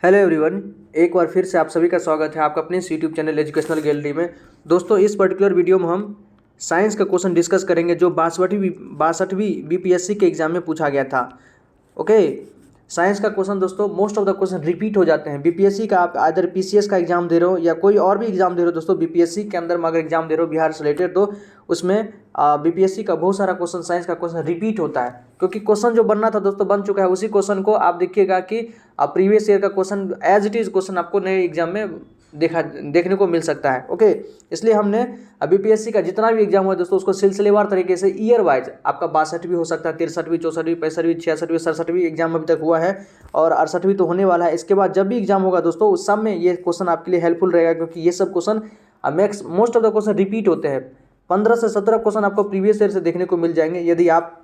Hello everyone, एक बार फिर से आप सभी का स्वागत है आपका अपने इस यूट्यूब चैनल एजुकेशनल गैलरी में। दोस्तों, इस पर्टिकुलर वीडियो में हम साइंस का क्वेश्चन डिस्कस करेंगे जो 62वीं बीपीएससी के एग्जाम में पूछा गया था। ओके, साइंस का क्वेश्चन दोस्तों most of the question repeat हो जाते हैं। बीपीएससी का आप आइदर पीसीएस का एग्जाम दे रहे हो या कोई और भी एग्जाम दे रहे हो दोस्तों, बीपीएससी के अंदर में अगर एग्जाम दे रहे हो बिहार से रिलेटेड, तो उसमें बीपीएससी का बहुत सारा क्वेश्चन, साइंस का क्वेश्चन रिपीट होता है, क्योंकि क्वेश्चन जो बनना था दोस्तों बन चुका है। उसी क्वेश्चन को आप देखिएगा कि प्रीवियस ईयर का question as it is question आपको नए एग्जाम में देखने को मिल सकता है। ओके, इसलिए हमने बीपीएससी का जितना भी एग्जाम हुआ दोस्तों उसको सिलसिलेवार तरीके से ईयर वाइज, आपका 62वीं हो सकता है, 63वीं, 64वीं, 65वीं, 66वीं, 67वीं एग्जाम अभी तक हुआ है और 68वीं तो होने वाला है। इसके बाद जब भी एग्जाम होगा दोस्तों उस सब में ये क्वेश्चन आपके लिए हेल्पफुल रहेगा, क्योंकि ये सब question most of the question repeat होते हैं। 15 से 17 क्वेश्चन आपको प्रीवियस ईयर से देखने को मिल जाएंगे यदि आप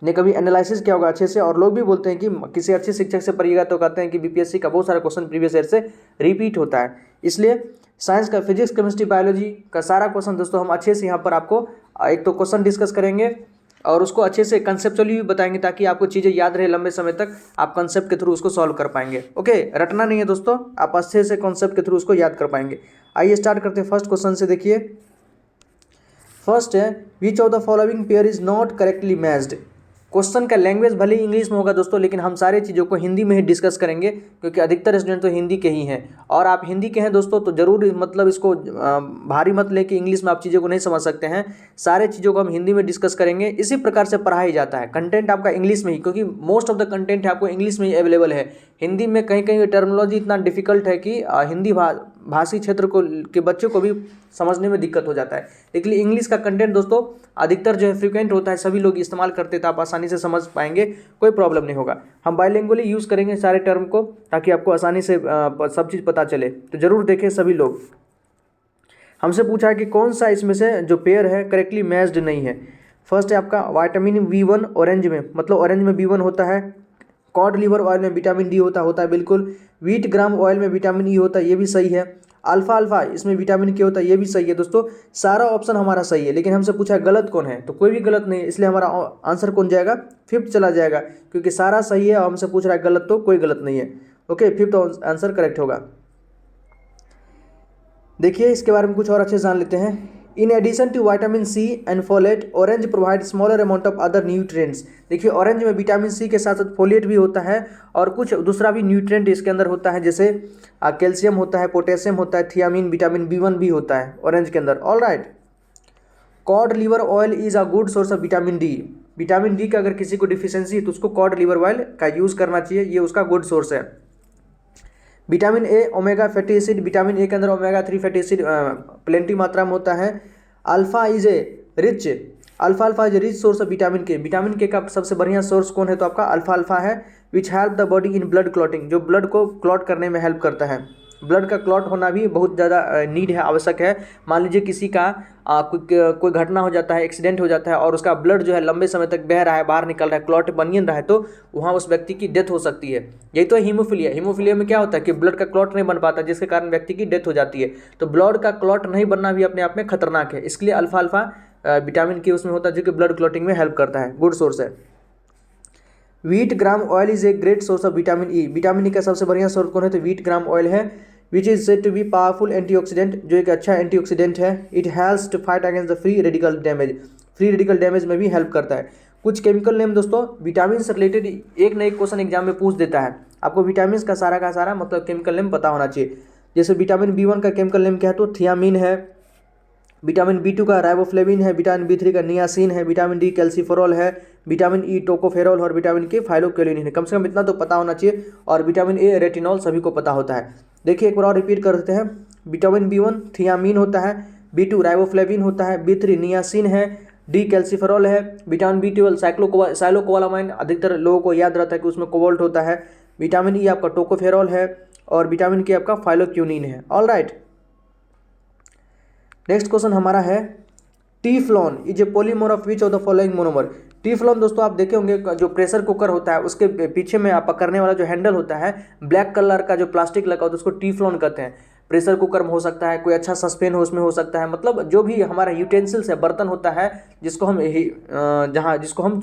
ने कभी एनालिसिस किया होगा अच्छे से। और लोग भी बोलते हैं कि किसी अच्छे शिक्षक से पढ़िएगा तो कहते हैं कि बीपीएससी का बहुत सारा क्वेश्चन प्रीवियस ईयर से रिपीट होता है। इसलिए साइंस का फिजिक्स, केमिस्ट्री, बायोलॉजी का सारा क्वेश्चन दोस्तों हम अच्छे से यहाँ पर आपको एक तो क्वेश्चन डिस्कस करेंगे और उसको अच्छे से कंसेप्चुअली भी बताएंगे, ताकि आपको चीज़ें याद रहे लंबे समय तक, आप कंसेप्ट के थ्रू उसको सॉल्व कर पाएंगे। ओके, रटना नहीं है दोस्तों, आप अच्छे से कंसेप्ट के थ्रू उसको याद कर पाएंगे। आइए स्टार्ट करते हैं फर्स्ट क्वेश्चन से। देखिए फर्स्ट है, which of the following pair is not correctly matched. Question का लैंग्वेज भले ही इंग्लिश में होगा दोस्तों, लेकिन हम सारे चीज़ों को हिंदी में ही डिस्कस करेंगे, क्योंकि अधिकतर स्टूडेंट तो हिंदी के ही हैं। और आप हिंदी के हैं दोस्तों तो ज़रूर मतलब इसको भारी मत लें कि इंग्लिश में आप चीज़ों को नहीं समझ सकते हैं। सारे चीज़ों को हम हिंदी में डिस्कस करेंगे। इसी प्रकार से पढ़ा ही जाता है। कंटेंट आपका इंग्लिश में ही, क्योंकि मोस्ट ऑफ द कंटेंट है आपको इंग्लिश में ही अवेलेबल है। हिंदी में कहीं कहीं टर्मिनोलॉजी इतना डिफिकल्ट है कि हिंदी भाषी क्षेत्र के बच्चों को भी समझने में दिक्कत हो जाता है। लेकिन इंग्लिश का कंटेंट दोस्तों अधिकतर जो है फ्रिक्वेंट होता है, सभी लोग इस्तेमाल करते हैं, तो आप आसानी से समझ पाएंगे, कोई प्रॉब्लम नहीं होगा। हम बाइलिंगुअली यूज़ करेंगे सारे टर्म को, ताकि आपको आसानी से सब चीज़ पता चले। तो ज़रूर देखें सभी लोग। हमसे पूछा है कि कौन सा इसमें से जो पेयर है करेक्टली मैच्ड नहीं है। फर्स्ट है आपका विटामिन B1 ऑरेंज में, मतलब ऑरेंज में B1 होता है। कॉड लिवर ऑयल में विटामिन डी होता है बिल्कुल। व्हीट ग्राम ऑयल में विटामिन ई होता है, ये भी सही है। अल्फा इसमें विटामिन के होता है, ये भी सही है दोस्तों। सारा ऑप्शन हमारा सही है, लेकिन हमसे पूछा है गलत कौन है, तो कोई भी गलत नहीं है। इसलिए हमारा आंसर कौन जाएगा, फिफ्थ चला जाएगा, क्योंकि सारा सही है और हमसे पूछ रहा है गलत, तो कोई गलत नहीं है। ओके, फिफ्थ आंसर करेक्ट होगा। देखिए इसके बारे में कुछ और अच्छे से जान लेते हैं। In addition to vitamin C and folate, orange provide smaller amount of other nutrients. देखिए ऑरेंज में विटामिन सी के साथ साथ फोलेट भी होता है और कुछ दूसरा भी न्यूट्रिएंट इसके अंदर होता है, जैसे कैल्शियम होता है, पोटेशियम होता है, थियामिन, विटामिन B1 भी होता है ऑरेंज के अंदर। All right. Cod liver oil is a good source of vitamin D. Vitamin D का अगर किसी को डिफिशियंसी है तो उसको कॉड लिवर ऑयल का यूज़ करना चाहिए, ये उसका गुड सोर्स है। Vitamin A omega fatty acid, vitamin A के अंदर ओमेगा 3 फैटी एसिड प्लेंटी मात्रा में होता है। Alpha is a rich source of vitamin के। विटामिन के का सबसे बढ़िया सोर्स कौन है, तो आपका अल्फा है। Which help the body in blood clotting, जो ब्लड को क्लॉट करने में हेल्प करता है। ब्लड का क्लॉट होना भी बहुत ज़्यादा नीड है, आवश्यक है। मान लीजिए किसी का कोई घटना हो जाता है, एक्सीडेंट हो जाता है और उसका ब्लड जो है लंबे समय तक बह रहा है, बाहर निकल रहा है, क्लॉट बनियन रहा है, तो वहाँ उस व्यक्ति की डेथ हो सकती है। यही तो हीमोफीलिया। हीमोफीलिया में क्या होता है कि ब्लड का क्लॉट नहीं बन पाता, जिसके कारण व्यक्ति की डेथ हो जाती है। तो ब्लड का क्लॉट नहीं बनना भी अपने आप में खतरनाक है। इसके लिए अल्फा विटामिन के उसमें होता है, जो कि ब्लड क्लॉटिंग में हेल्प करता है, गुड सोर्स है। Wheat germ oil is a great source of vitamin E. Vitamin E का सबसे बढ़िया सोर्स कौन है, तो व्हीट ग्राम ऑयल है। Which is said to be powerful antioxidant, जो एक अच्छा एंटीऑक्सीडेंट है। It helps to fight against the free radical damage, free radical damage में भी हेल्प करता है। कुछ केमिकल नेम दोस्तों विटामिन से रिलेटेड एक न एक क्वेश्चन एग्जाम में पूछ देता है। आपको विटामिन का सारा मतलब केमिकल नेम पता होना चाहिए। जैसे विटामिन B1 का केमिकल नेम क्या है, तो थियामिन है। विटामिन B2 का राइबोफ्लेविन है। विटामिन B3 का नियासिन है। विटामिन डी कैल्सिफेरॉल है। विटामिन ई टोकोफेरॉल और विटामिन के फाइलोक्योलिन है। कम से कम इतना तो पता होना चाहिए। और विटामिन ए रेटिनॉल सभी को पता होता है। देखिए एक बार और रिपीट कर देते हैं। विटामिन B1 थियामिन होता है, B2 राइबोफ्लेविन होता है, B3 नियासिन है, डी कैल्सिफेरॉल है, विटामिन B12 साइक्लोकोबालामाइन, अधिकतर लोगों को याद रहता है कि उसमें कोबाल्ट होता है। विटामिन ई आपका टोकोफेरॉल है और विटामिन के आपका फाइलोक्यूनिन है। All right. नेक्स्ट क्वेश्चन हमारा है, Teflon is a polymer of which of the following monomer. Teflon दोस्तों आप देखे होंगे, जो प्रेशर कुकर होता है उसके पीछे में आप पकड़ने वाला जो हैंडल होता है, ब्लैक कलर का जो प्लास्टिक लगा होता है, उसको टीफ्लॉन कहते हैं। प्रेशर कुकर में हो सकता है, कोई अच्छा सस्पेन हो उसमें हो सकता है, मतलब जो भी हमारा यूटेंसिल्स है, बर्तन होता है जिसको हम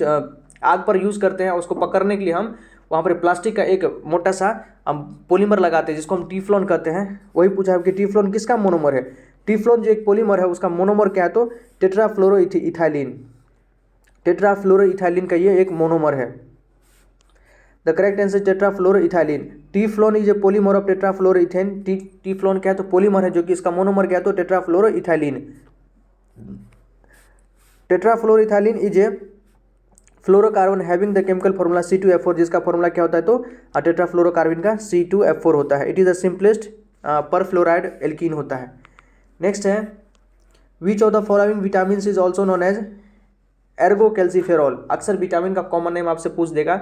आग पर यूज़ करते हैं, उसको पकड़ने के लिए हम वहाँ पर प्लास्टिक का एक मोटा सा हम पॉलीमर लगाते हैं जिसको हम टीफ्लॉन कहते हैं। वही पूछा है कि टीफ्लॉन किसका मोनोमर है। टीफ्लॉन जो एक पॉलीमर है उसका मोनोमर क्या है, तो टेट्राफ्लोरोइथाइलिन। टेट्राफ्लोरोइथाइलिन का ये एक मोनोमर है। The correct answer tetrafluoroethylene. Teflon is a polymer of tetrafluoroethane. Teflon क्या है, तो पॉलीमर है जो कि इसका मोनोमर क्या है, तो tetrafluoroethylene. Tetrafluoroethylene is a fluorocarbon having the chemical formula C2F4, जिसका फॉर्मूला क्या होता है, तो टेट्राफ्लोरोकार्बन का C2F4 होता है। It is the simplest perfluoride alkene होता है। नेक्स्ट है which of the following vitamin is also known as ergocalciferol. अक्सर विटामिन का कॉमन नेम आपसे पूछ देगा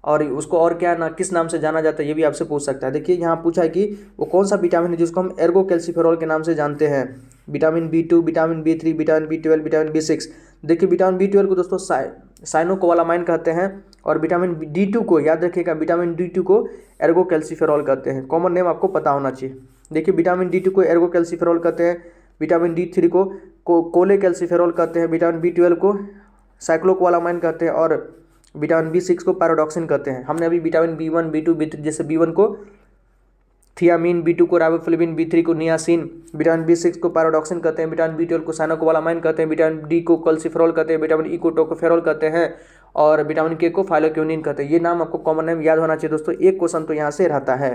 और उसको और क्या ना किस नाम से जाना जाता है ये भी आपसे पूछ सकता है। देखिए यहाँ पूछा है कि वो कौन सा विटामिन है जिसको हम एर्गोकैल्सिफेरॉल के नाम से जानते हैं। Vitamin B2, vitamin B3, vitamin B12, vitamin B6। देखिए विटामिन B12 को दोस्तों साइनोकोबालामाइन कहते हैं और विटामिन D2 को याद रखिएगा, विटामिन D2 को एर्गोकैल्सिफेरॉल कहते हैं। कॉमन नेम आपको पता होना चाहिए। देखिए विटामिन D2 को एर्गोकैल्सिफेरॉल कहते हैं, विटामिन D3 को कोलेकैल्सिफेरॉल कहते हैं, विटामिन B12 को साइक्लोकोबालामाइन कहते हैं और विटामिन B6 को पैराडॉक्सिन कहते हैं। हमने अभी विटामिन B1, B2, B3 जैसे B1 को थियामीन, B2 को राइबोफ्लेविन, B3 को नियासिन, विटामिन B6 को पैराडॉक्सिन कहते हैं, विटामिन B12 को साइनोकोबालामाइन कहते हैं, विटामिन D को कल्सिफेरॉल कहते हैं, विटामिन E को टोकोफेरॉल कहते हैं और विटामिन K को फाइलोक्विनिन कहते हैं। ये नाम आपको कॉमन नेम याद होना चाहिए दोस्तों। एक क्वेश्चन तो यहाँ से रहता है।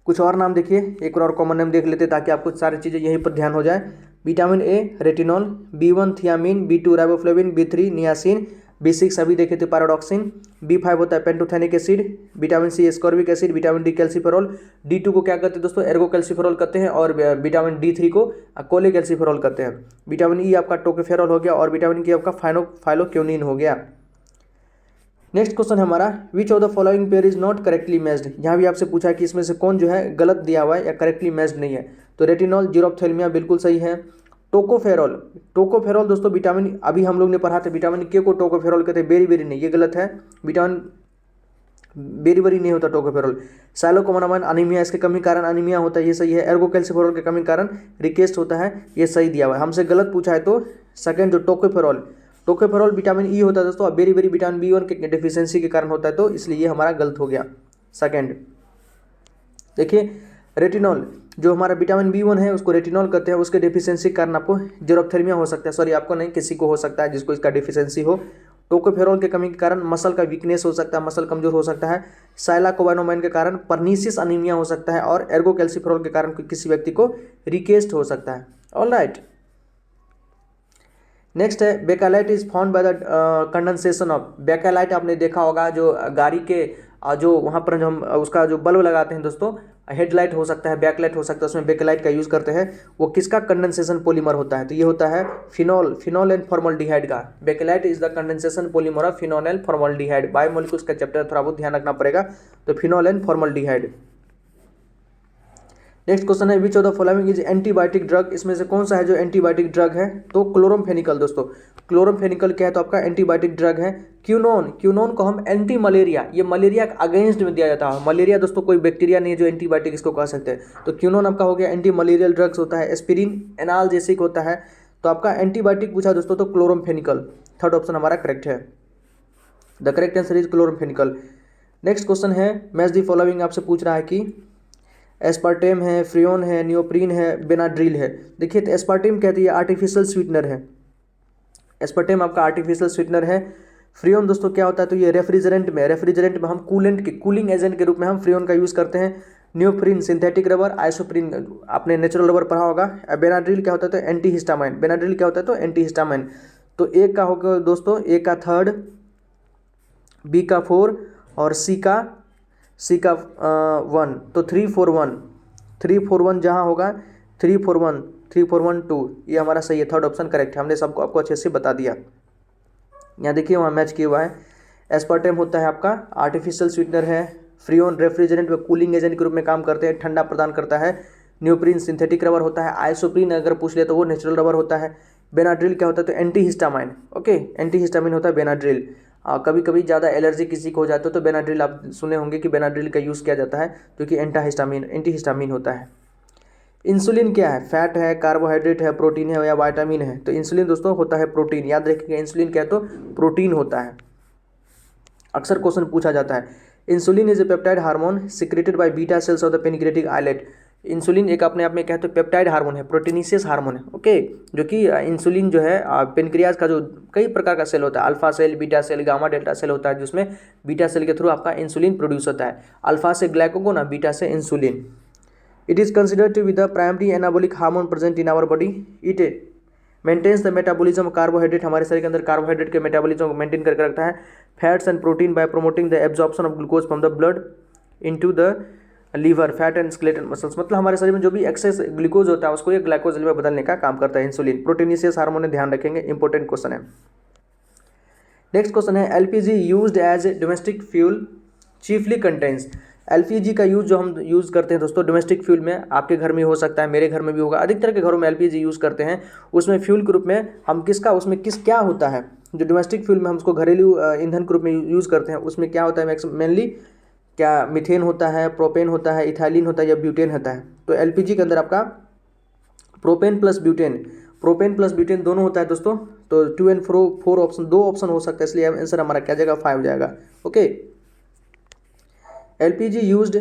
कुछ और नाम देखिए, एक और कॉमन नेम देख लेते ताकि आपको सारी चीज़ें यहीं पर ध्यान हो जाए। Vitamin A retinol, B1 thiamine, B2 riboflavin, B3 niacin, B6 अभी देखे थे पैराडॉक्सिन, B5 होता है pantothenic acid, vitamin C ascorbic acid, vitamin D calciferol, D2 को क्या कहते हैं दोस्तों, एर्गोकैल्सिफेरॉल कहते हैं और विटामिन D3 को कोलेकैल्सिफेरॉल कहते हैं। विटामिन E आपका टोकोफेरॉल हो गया और विटामिन K आपका फाइलोक्विनिन हो गया। नेक्स्ट क्वेश्चन हमारा विच of the following pair is not correctly matched. यहाँ भी आपसे पूछा कि इसमें से कौन जो है गलत दिया हुआ है या करेक्टली मैच्ड नहीं है। तो रेटिनॉल, जीरोप्थेल्मिया बिल्कुल सही है। टोकोफेरॉल दोस्तों विटामिन अभी हम लोग ने पढ़ा था, विटामिन के को टोकोफेरॉल कहते हैं, बेरी नहीं, ये गलत है। विटामिन बेरी नहीं होता टोकोफेरॉल। साइलोकोबालामाइन अनीमिया, इसके कमी कारण अनीमिया होता है, ये सही है। एर्गोकैल्सिफेरॉल के कमी कारण रिकेस्ट होता है, ये सही दिया हुआ है। हमसे गलत पूछा है तो सेकंड जो टोकोफेरॉल विटामिन ई होता है दोस्तों, और बेरी विटामिन B1 के डिफिशियंसी के कारण होता है, तो इसलिए ये हमारा गलत हो गया सेकंड। देखिए रेटिनॉल जो हमारा विटामिन B1 है उसको रेटिनॉल कहते हैं, उसके डिफिशियंसी के कारण आपको जीरोप्थेल्मिया हो सकता है। सॉरी आपको नहीं, किसी को हो सकता है जिसको इसका डिफिशियंसी हो। टोकोफेरॉल के कमी के कारण मसल का वीकनेस हो सकता है, मसल कमजोर हो सकता है। साइलाकोबालामाइन के कारण परनीसिस अनीमिया हो सकता है और एर्गोकैल्सिफेरॉल के कारण किसी व्यक्ति को रिकेस्ट हो सकता है। ऑलराइट, नेक्स्ट है Bakelite is found by the condensation of. Bakelite आपने देखा होगा जो गाड़ी के जो वहाँ पर जो हम उसका जो बल्ब लगाते हैं दोस्तों, हेडलाइट हो सकता है, बैकलाइट हो सकता है, उसमें बेकालाइट का यूज़ करते हैं। वो किसका कंडेंसेशन पॉलीमर होता है, तो ये होता है फिनॉल एंड फॉर्मल्डिहाइड का। Bakelite is the condensation polymer of phenol and formaldehyde. Biomolecules का चैप्टर थोड़ा बहुत ध्यान रखना पड़ेगा। तो phenol and formaldehyde. Next question है which of the following is antibiotic drug. इसमें से कौन सा है जो एंटीबायोटिक ड्रग है, तो क्लोरमफेनिकल दोस्तों। क्लोरमफेनिकल क्या है, तो आपका एंटीबायोटिक ड्रग है। क्यूनोन को हम एंटी मलेरिया, ये मलेरिया के अगेंस्ट में दिया जाता है। मलेरिया दोस्तों कोई बैक्टीरिया नहीं है जो एंटीबायोटिक इसको कह सकते हैं, तो क्यूनोन आपका हो गया एंटी मलेरियल ड्रग्स होता है। एस्पिरिन एनाल्जेसिक होता है। तो आपका एंटीबायोटिक पूछा दोस्तों तो क्लोरमफेनिकल, थर्ड ऑप्शन हमारा करेक्ट है। The correct answer is chloramphenicol. Next question है मैच दी फॉलोइंग, आपसे पूछ रहा है कि एस्पार्टेम है, फ्रियोन है, नियोप्रीन है, बेनाड्रिल है। देखिए तो एस्पार्टेम कहती है आर्टिफिशियल स्वीटनर है। एस्पार्टेम आपका आर्टिफिशियल स्वीटनर है। फ्रियोन दोस्तों क्या होता है, तो ये रेफ्रिजरेंट में हम कूलिंग एजेंट के रूप में हम फ्रियोन का यूज़ करते हैं। नियोप्रीन सिंथेटिक रबर, आइसोप्रीन आपने नेचुरल रबर पढ़ा होगा। बेनाड्रिल क्या होता है, तो एंटी हिस्टामाइन। बेनाड्रिल क्या होता है, तो एंटी हिस्टामाइन। तो एक का होगा दोस्तों, एक का थर्ड, बी का 4 और सी का 1। तो 341 जहाँ होगा 341 2, ये हमारा सही है, थर्ड ऑप्शन करेक्ट है। हमने सबको आपको अच्छे से बता दिया। यहाँ देखिए वहाँ मैच किया हुआ है। एस्पार्टेम होता है आपका आर्टिफिशियल स्वीटनर है। फ्रियोन रेफ्रिजरेंट व कूलिंग एजेंट के रूप में काम करते हैं, ठंडा प्रदान करता है। नियोप्रीन सिंथेटिक रबर होता है। आइसोप्रीन अगर पूछ ले तो वो नेचुरल रबर होता है। बेनाड्रिल क्या होता है, तो anti histamine. Okay, anti histamine होता है बेनाड्रिल। कभी कभी ज़्यादा एलर्जी किसी को हो जाता है तो बेनाड्रिल आप सुने होंगे कि बेनाड्रिल का यूज़ किया जाता है, जो कि एंटी हिस्टामिन होता है। इंसुलिन क्या है, फैट है, कार्बोहाइड्रेट है, प्रोटीन है या विटामिन है। तो इंसुलिन दोस्तों होता है प्रोटीन, याद रखिएगा। इंसुलिन क्या है, तो प्रोटीन होता है। अक्सर क्वेश्चन पूछा जाता है। Insulin is a peptide hormone secreted by beta cells of the pancreatic islet. Insulin एक अपने आप में क्या है तो पेप्टाइड हार्मोन है, प्रोटीनिशियस हार्मोन है, ओके, जो कि इंसुलिन जो है पेनक्रियाज का जो कई प्रकार का सेल होता है, alpha cell, beta cell, gamma delta cell होता है, जिसमें बीटा सेल के थ्रू आपका इंसुलिन प्रोड्यूस होता है। अल्फा से ग्लाइकोगोन, बीटा से insulin. It is considered to be the primary anabolic hormone present in our body. It maintains the metabolism carbohydrate, हमारे शरीर के अंदर कार्बोहाइड्रेट के मेटाबॉलिज्म को मेंटेन करके रखता है। Fats and protein by promoting the absorption of glucose from the blood into the liver, fat and skeletal muscles. मतलब हमारे शरीर में जो भी एक्सेस ग्लूकोज होता है उसको ये ग्लाइकोजन में बदलने का काम करता है इंसुलिन। प्रोटीनिशियस हार्मोन है, ध्यान रखेंगे, इंपॉर्टेंट क्वेश्चन है। नेक्स्ट क्वेश्चन है LPG used as a domestic fuel chiefly contains. LPG का यूज़ जो हम यूज़ करते हैं दोस्तों डोमेस्टिक फ्यूल में, आपके घर में हो सकता है, मेरे घर में भी होगा, अधिकतर के घरों में एलपीजी यूज़ करते हैं। उसमें फ्यूल के रूप में हम किसका, उसमें क्या होता है, जो डोमेस्टिक फ्यूल में हम उसको घरेलू ईंधन के रूप में यूज़ करते हैं, उसमें क्या होता है मेनली, क्या मीथेन होता है, प्रोपेन होता है, इथाइलिन होता है या ब्यूटेन होता है। तो एलपीजी के अंदर आपका प्रोपेन प्लस ब्यूटेन दोनों होता है दोस्तों। तो 2 और 4 ऑप्शन, 2 ऑप्शन हो सकता है, इसलिए आंसर हमारा क्या जाएगा, 5 जाएगा, okay. LPG used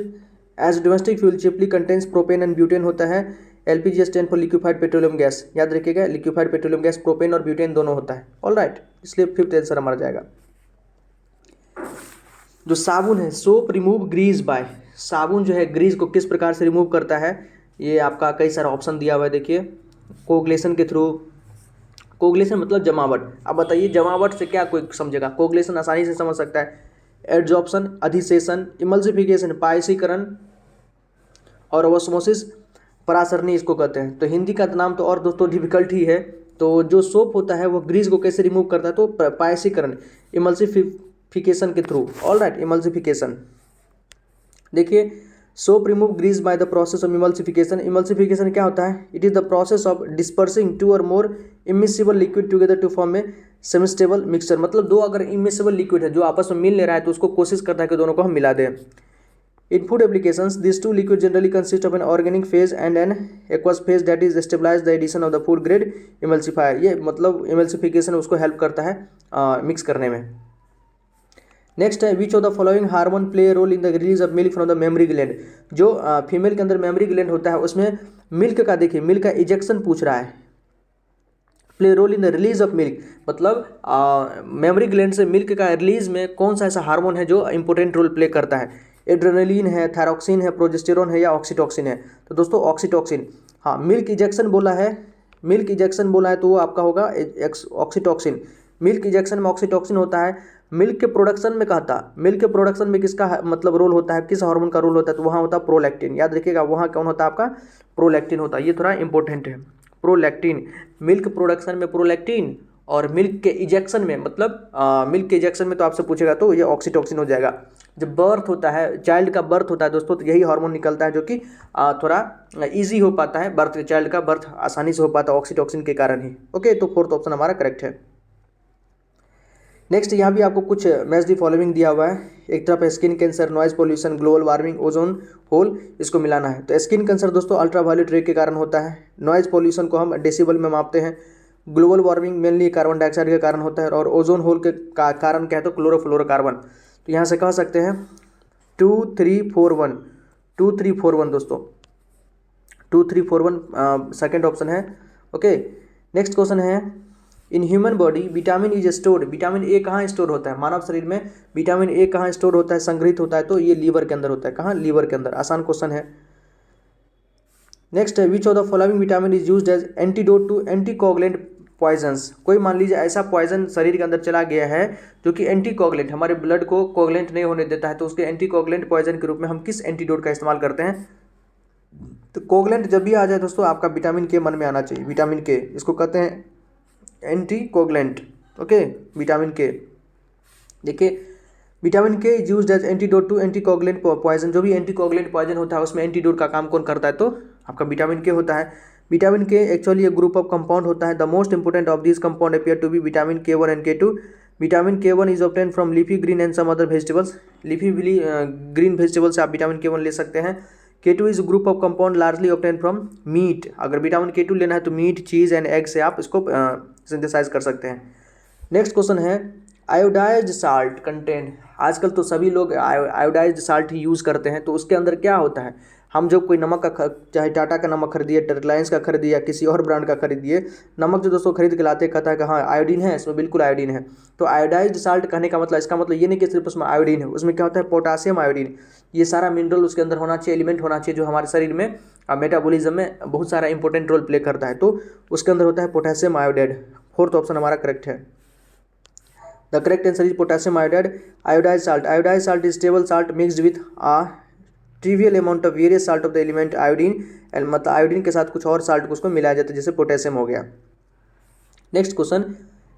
as domestic fuel chiefly contains propane and butane होता है। LPG stand for liquefied petroleum gas, याद रखिएगा, लिक्विफाइड पेट्रोलियम गैस प्रोपेन और ब्यूटेन दोनों होता है, ऑलराइट, इसलिए 5th आंसर हमारा जाएगा। जो साबुन है, सोप रिमूव ग्रीस बाय, साबुन जो है ग्रीस को किस प्रकार से रिमूव करता है, ये आपका कई सारा ऑप्शन दिया हुआ है, देखिए, कोगुलेशन के थ्रू। कोगुलेशन मतलब जमावट। अब बताइए जमावट से क्या कोई समझेगा, कोगुलेशन आसानी से समझ सकता है। एडजॉर्प्शन, अधिशेषण, इमल्सिफिकेशन, पायसीकरण और ऑस्मोसिस, परासरणी इसको कहते हैं। तो हिंदी का नाम तो और दोस्तों डिफिकल्ट ही है। तो जो सोप होता है वो ग्रीस को कैसे रिमूव करता है, तो पायसीकरण, इमल्सिफिकेशन के थ्रू, ऑलराइट, इमल्सिफिकेशन। देखिए, soap remove grease by the process of emulsification. Emulsification क्या होता है, it is the process of dispersing 2 और more immiscible liquid together to form a semistable mixture. मतलब 2 अगर इमिसिबल लिक्विड है जो आपस में मिल ले रहा है तो उसको कोशिश करता है कि दोनों को हम मिला दें। In food applications this 2 liquid generally consist of an organic phase and an aqueous phase that is stabilize the addition of the food grade emulsifier. ये मतलब इमल्सिफिकेशन उसको हेल्प करता है मिक्स करने में। नेक्स्ट है which of the following hormone play role in the release of milk from the mammary gland. जो female के अंदर मेमरी ग्लैंड होता है उसमें मिल्क का, देखिए मिल्क का इजेक्शन पूछ रहा है, play role in the release of milk, मतलब मेमरी ग्लैंड से मिल्क का रिलीज में कौन सा ऐसा हार्मोन है जो इंपॉर्टेंट रोल प्ले करता है। एड्रेनलिन है, थायरोक्सिन है, प्रोजेस्टेरोन है या ऑक्सीटोक्सिन है। तो दोस्तों ऑक्सीटोक्सिन, हाँ, मिल्क इजेक्शन बोला है तो वो आपका होगा ऑक्सीटोक्सिन। मिल्क इजेक्शन में ऑक्सीटोक्सिन होता है। मिल्क के प्रोडक्शन में मिल्क के प्रोडक्शन में किसका मतलब रोल होता है, किस हार्मोन का रोल होता है, तो वहाँ होता है प्रोलैक्टिन। याद रखिएगा, वहाँ कौन होता है आपका, प्रोलैक्टिन होता है। ये थोड़ा इंपॉर्टेंट है, प्रोलैक्टिन। मिल्क प्रोडक्शन में प्रोलैक्टिन और मिल्क के इजेक्शन में, मतलब मिल्क के इजेक्शन में तो आपसे पूछेगा तो ये ऑक्सीटोक्सिन हो जाएगा। जब बर्थ होता है, चाइल्ड का बर्थ होता है दोस्तों, तो यही हार्मोन निकलता है जो कि थोड़ा इजी हो पाता है, बर्थ, चाइल्ड का बर्थ आसानी से हो पाता है ऑक्सीटोक्सिन के कारण ही, ओके। तो 4th ऑप्शन हमारा करेक्ट है। नेक्स्ट यहाँ भी आपको कुछ मैच दी फॉलोइंग दिया हुआ है। एक तरफ है skin cancer, noise pollution, global warming, ozone hole, इसको मिलाना है। तो स्किन कैंसर दोस्तों अल्ट्रावायलेट रे के कारण होता है। नॉइज पोल्यूशन को हम डेसिबल में मापते हैं। Global warming mainly carbon dioxide के कारण होता है। और ओजोन होल के कारण क्या है, तो क्लोरोफ्लोरोकार्बन। तो यहाँ से कह सकते हैं 2 3 4 1, 2 3 4 1 दोस्तों, 2 3 4 1 सेकेंड ऑप्शन है, ओके। नेक्स्ट क्वेश्चन है in human body vitamin is stored. Vitamin A कहाँ स्टोर होता है, मानव शरीर में विटामिन ए कहाँ स्टोर होता है, संग्रहित होता है, तो ये लीवर के अंदर होता है। कहाँ, लीवर के अंदर। आसान क्वेश्चन है। नेक्स्ट है which of the following vitamin is used as antidote to anticoagulant poisons. कोई मान लीजिए ऐसा पॉइजन शरीर के अंदर चला गया है जो कि एंटीकोगुलेंट, हमारे ब्लड को कोगुलेंट नहीं होने देता है, तो उसके एंटीकोगुलेंट पॉइजन के रूप में हम किस एंटीडोट का इस्तेमाल करते हैं। तो कोगुलेंट जब भी आ जाए दोस्तों आपका विटामिन के मन में आना चाहिए। विटामिन के, इसको कहते हैं एंटीकोगुलेंट, ओके, विटामिन के। देखिए vitamin K is used as antidote to anticoagulant poison. जो भी एंटीकोगुलेंट पॉइजन होता है उसमें एंटीडोट का काम कौन करता है, तो आपका विटामिन के होता है। विटामिन के एक्चुअली एक ग्रुप ऑफ कंपाउंड होता है। The most important of this compound appear to be vitamin K1 and K2। Vitamin K1 is obtain from leafy green and some other vegetables. Leafy green vegetable से आप vitamin K1 ले सकते हैं। K2 is group of compound largely obtain from meat. अगर vitamin K2 लेना है तो meet, cheese and egg से आप इसको सिंथेसाइज कर सकते हैं। नेक्स्ट क्वेश्चन है आयोडाइज्ड साल्ट कंटेन, आजकल तो सभी लोग आयोडाइज्ड साल्ट ही यूज़ करते हैं। तो उसके अंदर क्या होता है, हम जब कोई नमक का चाहे टाटा का नमक खरीदिए, रिलायंस का खरीदिए या किसी और ब्रांड का खरीदिए, नमक जो दोस्तों खरीद के लाते कहता है कि हाँ आयोडीन है इसमें, बिल्कुल आयोडीन है। तो आयोडाइज्ड साल्ट कहने का मतलब, इसका मतलब ये नहीं कि सिर्फ उसमें आयोडीन है, उसमें क्या होता है पोटासियम आयोडीन, ये सारा मिनरल उसके अंदर होना चाहिए, एलिमेंट होना चाहिए जो हमारे शरीर में मेटाबॉलिज्म में बहुत सारा इंपॉर्टेंट रोल प्ले करता है। तो उसके अंदर होता है पोटेशियम आयोडाइड। फोर्थ ऑप्शन हमारा करेक्ट है। The correct answer is potassium iodide. Iodised salt, iodised salt is stable salt mixed with trivial amount of various salt of the element iodine, मतलब आयोडीन के साथ कुछ और साल्ट को उसको मिलाया जाता है, जैसे पोटेशियम हो गया। Next question,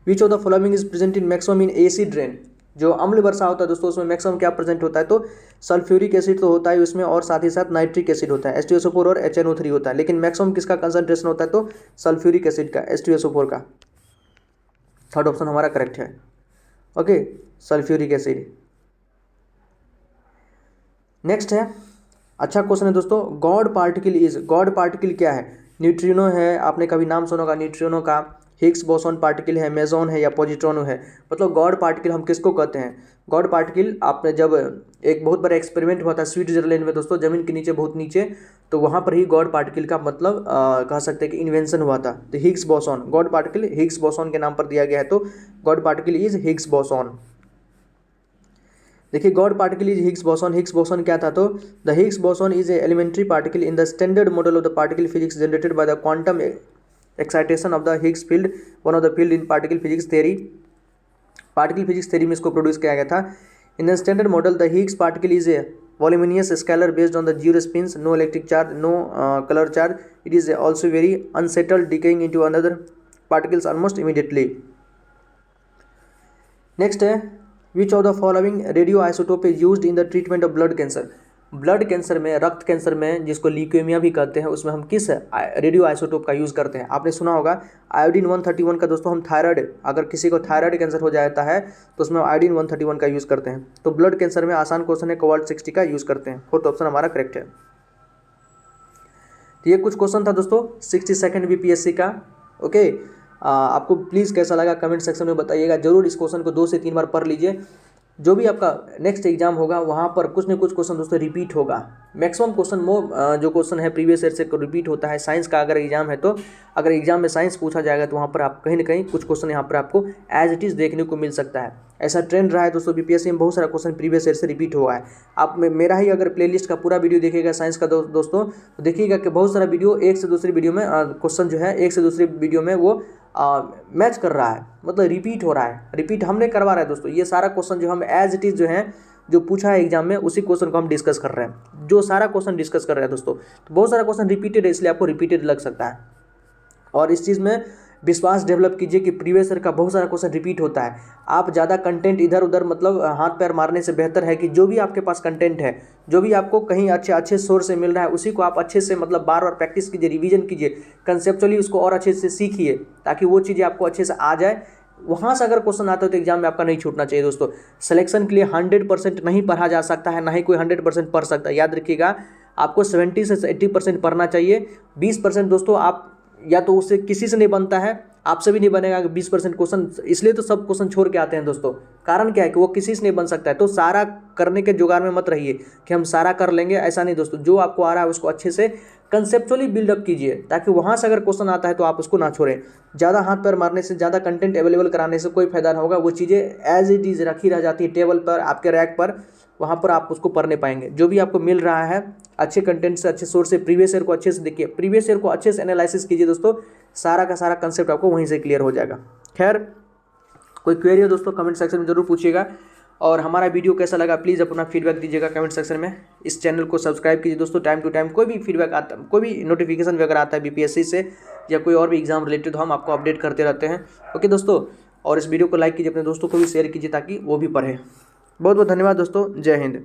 which of the following is present in maximum in acid rain. जो अम्ल वर्षा होता है दोस्तों उसमें मैक्सिमम क्या प्रेजेंट होता है, तो सल्फ्यूरिक एसिड तो होता है उसमें, और साथ ही साथ नाइट्रिक एसिड होता है, H2SO4 और HNO3 होता है। लेकिन मैक्सिमम किसका कंसंट्रेशन होता है, तो सल्फ्यूरिक एसिड का, H2SO4 का। थर्ड ऑप्शन हमारा करेक्ट है। Okay, sulphuric acid. नेक्स्ट है, अच्छा क्वेश्चन है दोस्तों, God particle is, God particle क्या है, न्यूट्रिनो है, आपने कभी नाम सुना होगा न्यूट्रिनो का, हिग्स बोसॉन पार्टिकल है, मेजॉन है या पॉजिट्रॉन है। मतलब गॉड पार्टिकल हम किसको कहते हैं, गॉड पार्टिकल आपने जब एक बहुत बड़ा एक्सपेरिमेंट हुआ था स्विट्जरलैंड में दोस्तों, जमीन के नीचे बहुत नीचे, तो वहाँ पर ही गॉड पार्टिकल का मतलब कह सकते हैं कि इन्वेंशन हुआ था। तो Higgs boson, God particle Higgs boson के नाम पर दिया गया है, तो God particle is Higgs boson. देखिए God particle is Higgs boson, Higgs boson क्या था, तो the Higgs boson is a elementary particle in the standard model of the particle physics generated by the quantum excitation of the Higgs field, one of the field in particle physics theory. Particle physics theory में इसको produce किया गया था। इन the standard model the Higgs particle is a voluminous scalar based on the zero spins, no electric charge, no color charge. It is also very unsettled, decaying into another particles almost immediately. Next है, which of the following radioisotope is used in the treatment of blood cancer? Blood cancer में, रक्त cancer में, जिसको leukaemia भी कहते हैं, उसमें हम किस रेडियो आइसोटोप का यूज़ करते हैं। आपने सुना होगा आयोडीन 131 का दोस्तों, हम थायराइड, अगर किसी को थायराइड कैंसर हो जाता है तो उसमें आयोडीन 131 का यूज़ करते हैं। तो ब्लड कैंसर में आसान क्वेश्चन है, कोबाल्ट 60 का यूज़ करते हैं। फोर्थ ऑप्शन हमारा करेक्ट है। तो ये कुछ क्वेश्चन था दोस्तों 62nd बीपीएससी का। ओके, आपको प्लीज़ कैसा लगा कमेंट सेक्शन में बताइएगा। जरूर इस क्वेश्चन को 2 से 3 बार पढ़ लीजिए। जो भी आपका नेक्स्ट एग्जाम होगा वहाँ पर कुछ न कुछ क्वेश्चन दोस्तों रिपीट होगा। मैक्सिमम क्वेश्चन जो क्वेश्चन है प्रीवियस ईयर से रिपीट होता है। साइंस का अगर एग्जाम है तो अगर एग्जाम में साइंस पूछा जाएगा तो वहाँ पर आप कहीं ना कहीं कुछ क्वेश्चन यहाँ पर आपको एज इट इज़ देखने को मिल सकता है। ऐसा ट्रेंड रहा है दोस्तों, बीपीएससी में बहुत सारा क्वेश्चन प्रीवियस ईयर से रिपीट हुआ है। आप मेरा ही अगर प्लेलिस्ट का पूरा वीडियो देखिएगा साइंस का दोस्तों, तो देखिएगा कि बहुत सारा वीडियो एक से दूसरी वीडियो में क्वेश्चन जो है एक से दूसरी वीडियो में वो मैच कर रहा है, मतलब रिपीट हो रहा है। रिपीट हमने करवा रहा है दोस्तों। ये सारा क्वेश्चन जो हम एज इट इज़ जो है जो पूछा है एग्जाम में उसी क्वेश्चन को हम डिस्कस कर रहे हैं। जो सारा क्वेश्चन डिस्कस कर रहे हैं दोस्तों, तो बहुत सारा क्वेश्चन रिपीटेड है, इसलिए आपको रिपीटेड लग सकता है। और इस चीज़ में विश्वास डेवलप कीजिए कि प्रीवियस ईयर का बहुत सारा क्वेश्चन रिपीट होता है। आप ज़्यादा कंटेंट इधर उधर मतलब हाथ पैर मारने से बेहतर है कि जो भी आपके पास कंटेंट है, जो भी आपको कहीं अच्छे सोर्स से मिल रहा है, उसी को आप अच्छे से मतलब बार बार प्रैक्टिस कीजिए, रिवीजन कीजिए, कंसेप्चुअली उसको और अच्छे से सीखिए, ताकि वो चीज़ें आपको अच्छे से आ जाए। वहाँ से अगर क्वेश्चन आता है तो एग्जाम में आपका नहीं छूटना चाहिए दोस्तों। सिलेक्शन के लिए 100% नहीं पढ़ा जा सकता है, ना ही कोई 100% पढ़ सकता है। याद रखिएगा, आपको 70 से 80% पढ़ना चाहिए। 20% दोस्तों आप या तो उससे किसी से नहीं बनता है, आपसे भी नहीं बनेगा 20% क्वेश्चन, इसलिए तो सब क्वेश्चन छोड़ के आते हैं दोस्तों। कारण क्या है कि वो किसी से नहीं बन सकता है। तो सारा करने के जुगाड़ में मत रहिए कि हम सारा कर लेंगे, ऐसा नहीं दोस्तों। जो आपको आ रहा है उसको अच्छे से कंसेप्चुअली बिल्डअप कीजिए, ताकि वहाँ से अगर क्वेश्चन आता है तो आप उसको ना छोड़ें। ज़्यादा हाथ पैर मारने से, ज़्यादा कंटेंट अवेलेबल कराने से कोई फायदा ना होगा। वो चीज़ें एज इट इज़ रखी रह जाती है टेबल पर, आपके रैक पर, वहाँ पर आप उसको पढ़ने पाएंगे। जो भी आपको मिल रहा है अच्छे कंटेंट से, अच्छे सोर्स से, प्रीवियस ईयर को अच्छे से देखिए, प्रीवियस ईयर को अच्छे से एनालिसिस कीजिए दोस्तों। सारा का सारा कंसेप्ट आपको वहीं से क्लियर हो जाएगा। खैर, कोई क्वेरी हो दोस्तों कमेंट सेक्शन में जरूर पूछिएगा। और हमारा वीडियो कैसा लगा प्लीज़ अपना फीडबैक दीजिएगा कमेंट सेक्शन में। इस चैनल को सब्सक्राइब कीजिए दोस्तों। टाइम टू टाइम कोई भी फीडबैक आता, कोई भी नोटिफिकेशन वगैरह आता है बीपीएससी से या कोई और भी एग्जाम रिलेटेड, हम आपको अपडेट करते रहते हैं। ओके दोस्तों, और इस वीडियो को लाइक कीजिए, अपने दोस्तों को भी शेयर कीजिए ताकि वो भी पढ़े। बहुत बहुत धन्यवाद दोस्तों। जय हिंद।